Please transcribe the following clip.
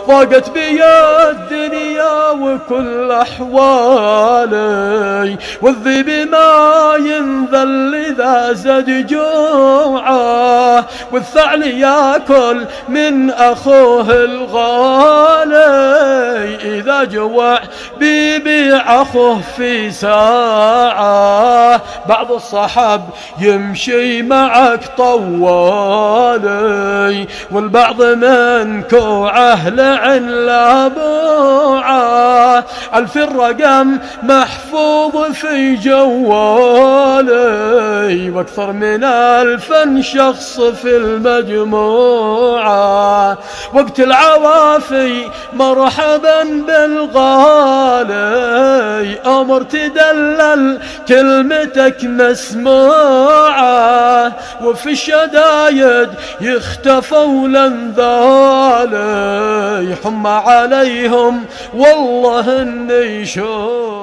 ضاقت بي الدنيا وكل أحوالي، والذيب ما ينذل إذا زاد جوعه، والثعل ياكل من أخوه الغالي، إذا جوع بيبيع أخوه في ساعة. بعض الصحاب يمشي معك طوالي، والبعض من كوعه لعن لا بوعه، ألف الرقم محفوظ في جوالي، واكثر من 1000 شخص في المجموعة. وقت العوافي مرحبا بالغالي، أمر تدلل كلمتك مسموعة، وفي الشدايد يختفوا الانذالي، حم عليهم والله اني شوف